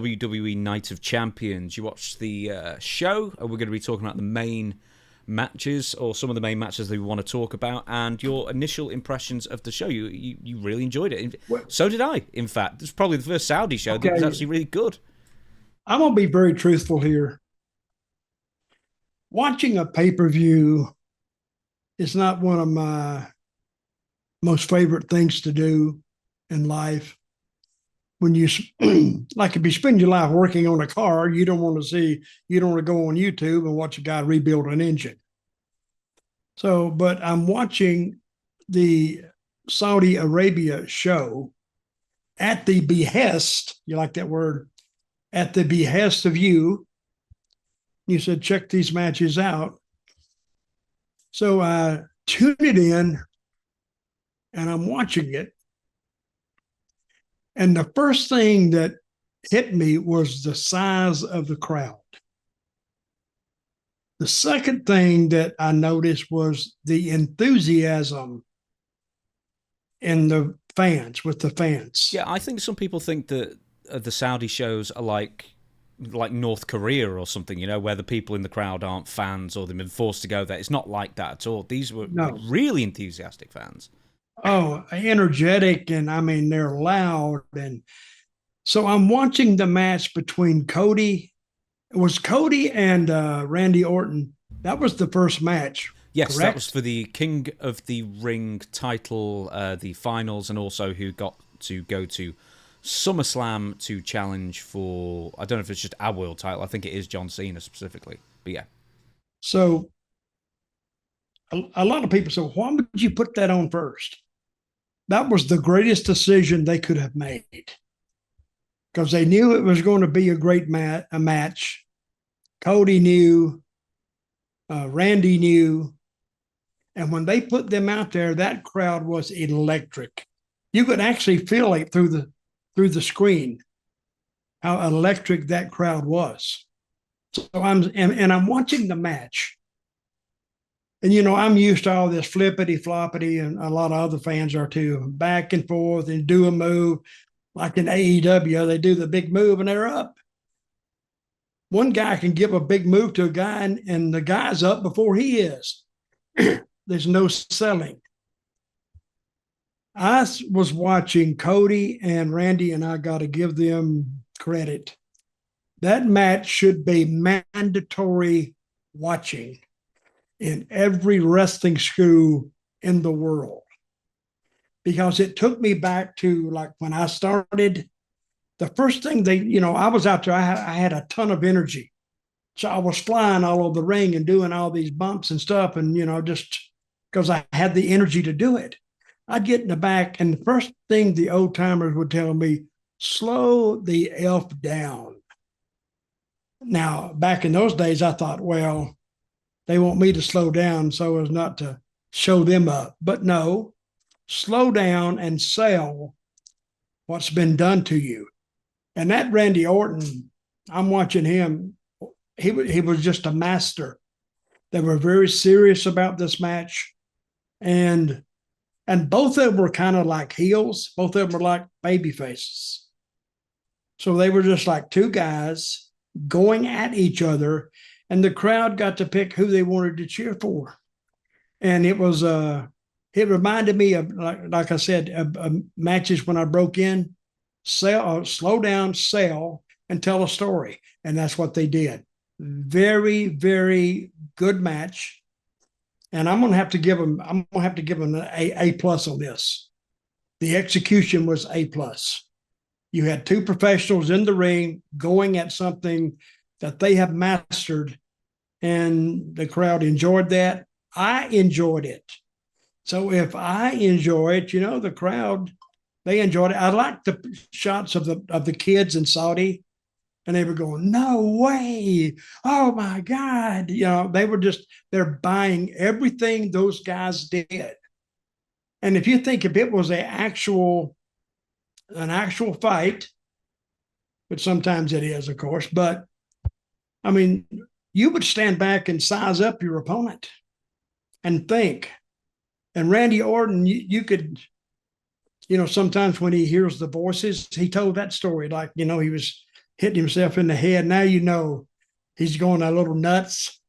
WWE Night of Champions. You watched the show, and we're going to be talking about the main matches, or some of the main matches that we want to talk about, and your initial impressions of the show. You really enjoyed it. So did I, in fact. It's probably the first Saudi show that was actually really good. I'm going to be very truthful here. Watching a pay-per-view is not one of my most favorite things to do in life. When you, like if you spend your life working on a car, you don't want to go on YouTube and watch a guy rebuild an engine. So, but I'm watching the Saudi Arabia show at the behest, you like that word, at the behest of you. You said, check these matches out. So I tuned it in and I'm watching it. And the first thing that hit me was the size of the crowd. The second thing that I noticed was the enthusiasm in the fans, with the fans. Yeah, I think some people think that the Saudi shows are like North Korea or something, where the people in the crowd aren't fans or they've been forced to go there. It's not like that at all. These were really enthusiastic fans. Oh, energetic, and I mean, they're loud. And so I'm watching the match between Cody. It was Cody and Randy Orton. That was the first match. Yes, correct? That was for the King of the Ring title, the finals, and also who got to go to SummerSlam to challenge for, I don't know if it's just our world title. I think it is John Cena specifically. But yeah. So a lot of people say, why would you put that on first? That was the greatest decision they could have made, because they knew it was going to be a great match. Cody knew, Randy knew, and when they put them out there, that crowd was electric. You could actually feel it through the screen how electric that crowd was. So I'm watching the match. And, I'm used to all this flippity floppity, and a lot of other fans are too, back and forth and do a move. Like in AEW, they do the big move and they're up. One guy can give a big move to a guy and the guy's up before he is. There's no selling. I was watching Cody and Randy, and I got to give them credit. That match should be mandatory watching in every wrestling school in the world, because it took me back to like when I started. The first thing I was out there, I had a ton of energy. So I was flying all over the ring and doing all these bumps and stuff. And, just because I had the energy to do it, I'd get in the back. And the first thing the old timers would tell me, slow the F down. Now, back in those days, I thought, well, they want me to slow down so as not to show them up. But no, slow down and sell what's been done to you. And that Randy Orton, I'm watching him. He was just a master. They were very serious about this match. And both of them were kind of like heels. Both of them were like baby faces. So they were just like two guys going at each other, and the crowd got to pick who they wanted to cheer for. And it was it reminded me of, like I said, of matches when I broke in. Slow down, sell, and tell a story. And that's what they did. Very, very good match. And I'm gonna have to give them an A plus on this. The execution was A plus. You had two professionals in the ring going at something that they have mastered, and the crowd enjoyed that. I enjoyed it. So if I enjoy it, the crowd, they enjoyed it. I liked the shots of the kids in Saudi, and they were going, "No way! Oh my God!" They're buying everything those guys did. And if you think if it was an actual fight, which sometimes it is, of course, but I mean, you would stand back and size up your opponent and think. And Randy Orton, you could, sometimes when he hears the voices, he told that story like, he was hitting himself in the head. Now you know he's going a little nuts,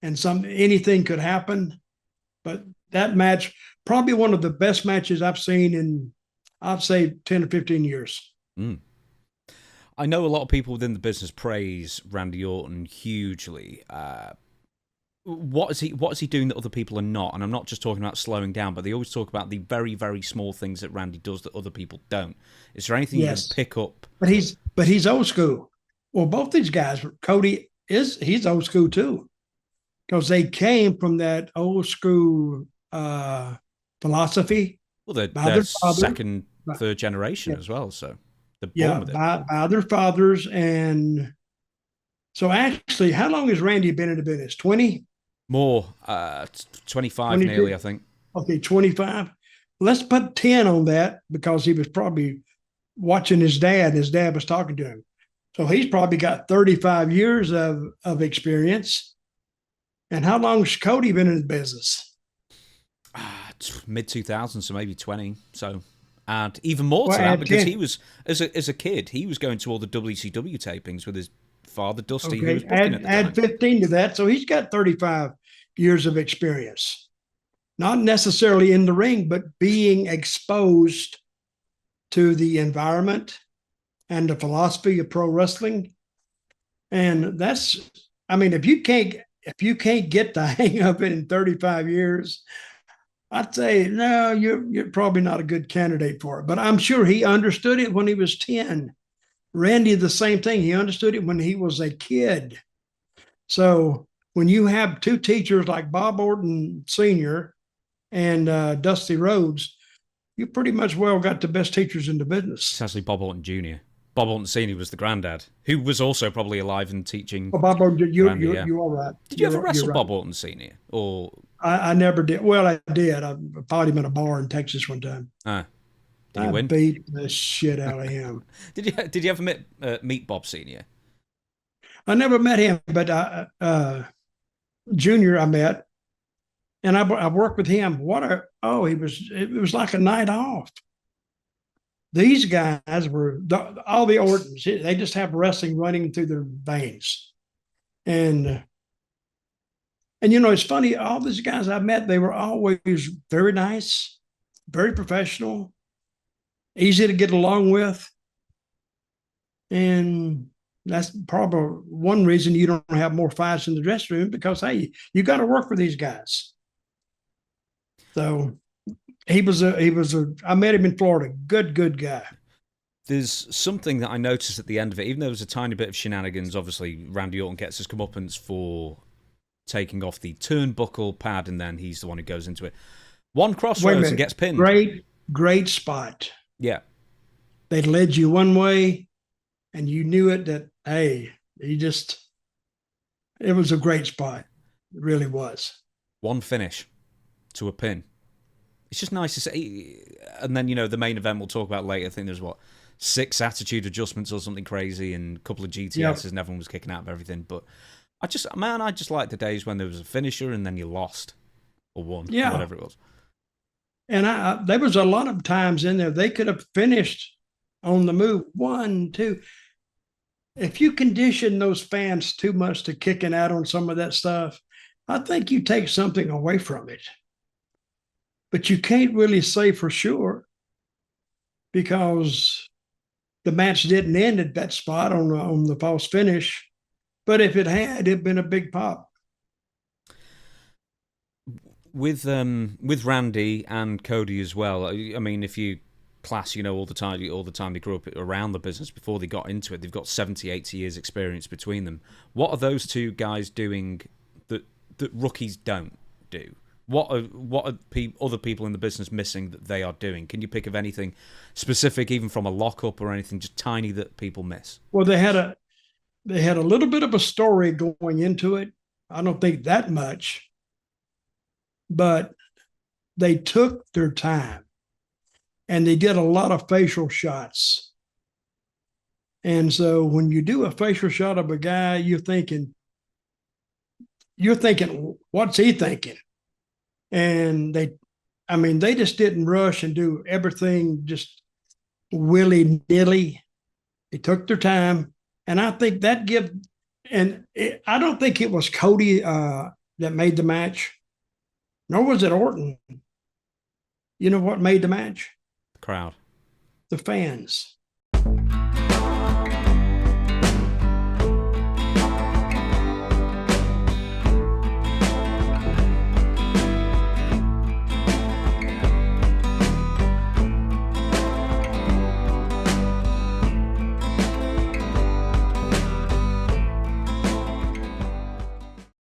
and anything could happen. But that match, probably one of the best matches I've seen in, I'd say, 10 or 15 years. Mm. I know a lot of people within the business praise Randy Orton hugely. What is he doing that other people are not? And I'm not just talking about slowing down, but they always talk about the very, very small things that Randy does that other people don't. Is there anything you can pick up? But he's old school. Well, both these guys, Cody he's old school too, because they came from that old school philosophy. Well, they're second, third generation as well, so they're born with it. By their fathers. And so actually, how long has Randy been in the business? 20? More, 25 nearly, I think. Okay, 25. Let's put 10 on that because he was probably watching his dad. His dad was talking to him. So he's probably got 35 years of experience. And how long has Cody been in the business? Mid-2000s, so maybe 20. So, and even more to that, because 10. He was, as a kid, he was going to all the WCW tapings with his father, Dusty. Okay. Who was booking at the add 15 to that. So he's got 35 years of experience. Not necessarily in the ring, but being exposed to the environment and the philosophy of pro wrestling. And that's, I mean, if you can't get the hang of it in 35 years, I'd say, no, you're probably not a good candidate for it. But I'm sure he understood it when he was 10. Randy, the same thing. He understood it when he was a kid. So when you have two teachers like Bob Orton Sr. and Dusty Rhodes, you pretty much well got the best teachers in the business. It's actually Bob Orton Jr. Bob Orton Sr. was the granddad, who was also probably alive and teaching. Oh, Bob Orton, you're all right. Did you ever wrestle Bob Orton Sr.? Or I never did. Well, I did. I fought him in a bar in Texas one time. Did you win? Beat the shit out of him. Did you ever meet Bob Senior? I never met him, but Junior I met, and I worked with him. It was like a night off. These guys were all the Ortons. They just have wrestling running through their veins, and it's funny. All these guys I met, they were always very nice, very professional, easy to get along with. And that's probably one reason you don't have more fights in the dressing room, because, hey, you got to work for these guys. So I met him in Florida. Good guy. There's something that I noticed at the end of it, even though there was a tiny bit of shenanigans. Obviously, Randy Orton gets his comeuppance for taking off the turnbuckle pad, and then he's the one who goes into it. One crossroads and gets pinned. Great spot. Yeah. They led you one way, and you knew it that, hey, it was a great spot. It really was. One finish to a pin. It's just nice to see. And then, the main event we'll talk about later. I think there's 6 attitude adjustments or something crazy, and a couple of GTSs, and everyone was kicking out of everything. But I just like the days when there was a finisher and then you lost or won, or whatever it was. And there was a lot of times in there they could have finished on the move 1, 2. If you condition those fans too much to kicking out on some of that stuff, I think you take something away from it. But you can't really say for sure, because the match didn't end at that spot on the false finish. But if it had, it'd been a big pop. With Randy and Cody as well. I mean, if you class, all the time they grew up around the business before they got into it, they've got 70, 80 years experience between them. What are those two guys doing that rookies don't do? What are other people in the business missing that they are doing? Can you pick of anything specific, even from a lockup or anything just tiny that people miss? Well, they had a little bit of a story going into it. I don't think that much, but they took their time and they did a lot of facial shots. And so when you do a facial shot of a guy, you're thinking, what's he thinking? And they just didn't rush and do everything just willy-nilly. They took their time, and I think that I don't think it was Cody that made the match, nor was it Orton. You know what made the match? The crowd. The fans.